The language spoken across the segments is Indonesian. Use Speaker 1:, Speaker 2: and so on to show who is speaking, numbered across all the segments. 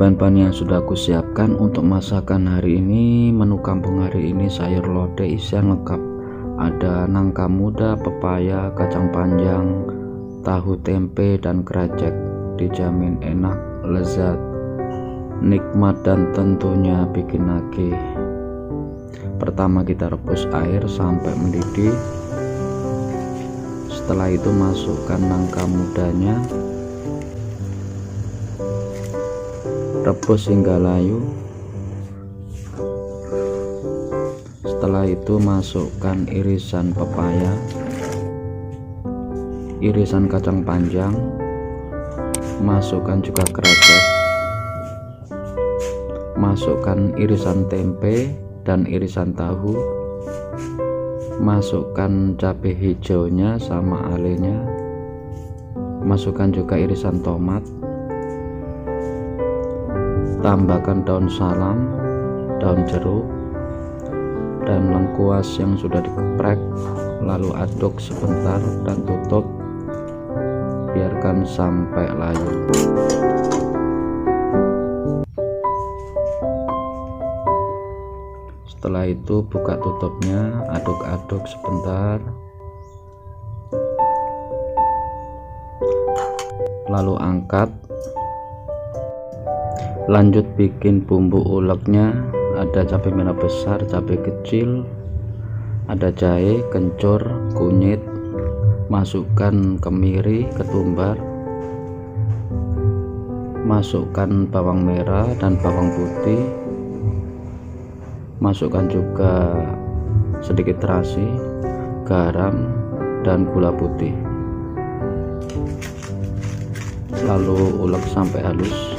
Speaker 1: bahan-bahan yang sudah aku siapkan untuk masakan hari ini. Menu kampung hari ini sayur lodeh isian lengkap. Ada nangka muda, pepaya, kacang panjang, tahu tempe, dan krecek. Dijamin enak, lezat, nikmat, dan tentunya bikin nagih. Pertama kita rebus air sampai mendidih. Setelah itu masukkan nangka mudanya, rebus hingga layu. Setelah itu masukkan irisan pepaya, irisan kacang panjang, masukkan juga krecek, masukkan irisan tempe dan irisan tahu, masukkan cabai hijaunya sama alenya, masukkan juga irisan tomat, tambahkan daun salam, daun jeruk, dan lengkuas yang sudah dikeprek. Lalu aduk sebentar dan tutup, biarkan sampai layu. Setelah itu buka tutupnya, aduk-aduk sebentar, lalu angkat. Lanjut bikin bumbu uleknya. Ada cabai merah besar, cabai kecil, ada jahe, kencur, kunyit, masukkan kemiri, ketumbar, masukkan bawang merah dan bawang putih, masukkan juga sedikit terasi, garam, dan gula putih, lalu ulek sampai halus.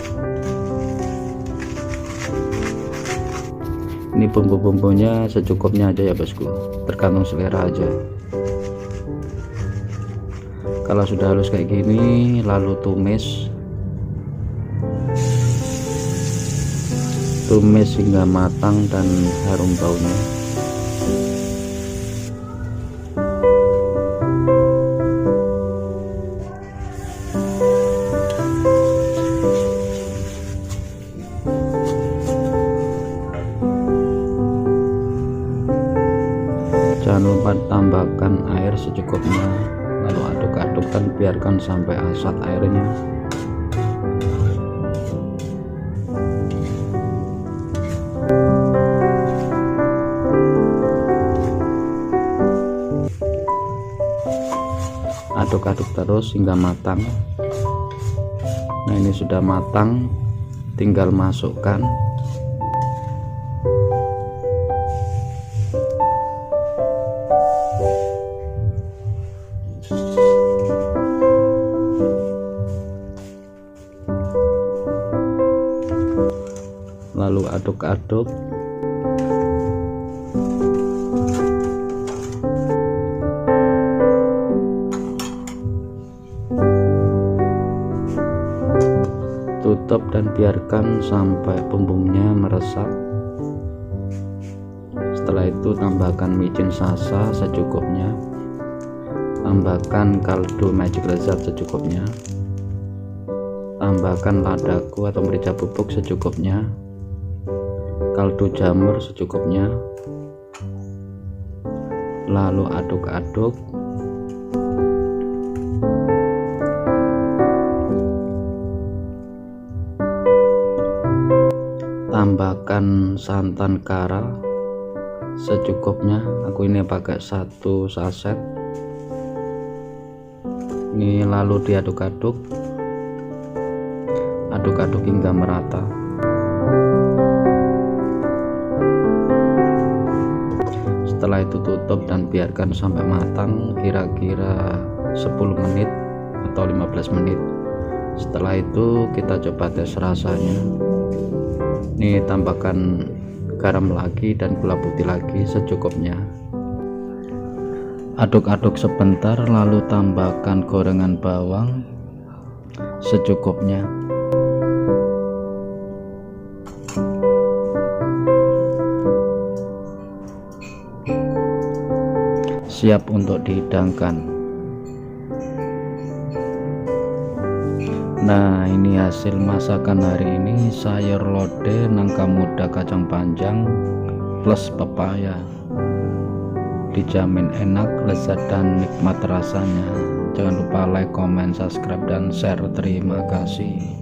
Speaker 1: Ini bumbu-bumbunya secukupnya aja ya bosku, tergantung selera aja. Kalau sudah halus kayak gini, lalu tumis hingga matang dan harum baunya. Jangan lupa tambahkan air secukupnya, lalu aduk-aduk dan biarkan sampai asat airnya. Aduk-aduk terus hingga matang. Nah, ini sudah matang, tinggal masukkan lalu aduk-aduk. Tutup dan biarkan sampai bumbunya meresap. Setelah itu tambahkan micin sasa secukupnya, tambahkan kaldu magic lezat secukupnya, tambahkan ladaku atau merica bubuk secukupnya, kaldu jamur secukupnya, lalu aduk-aduk. Tambahkan santan kara secukupnya, aku ini pakai 1 saset. Ini lalu diaduk-aduk, aduk-aduk hingga merata. Setelah itu tutup dan biarkan sampai matang, kira-kira 10 menit atau 15 menit. Setelah itu kita coba tes rasanya. Ini tambahkan garam lagi dan gula putih lagi secukupnya. Aduk-aduk sebentar, lalu tambahkan gorengan bawang secukupnya. Siap untuk dihidangkan. Nah, ini hasil masakan hari ini, sayur lodeh, nangka muda, kacang panjang plus pepaya. Dijamin enak, lezat, dan nikmat rasanya. Jangan lupa like, comment, subscribe, dan share. Terima kasih.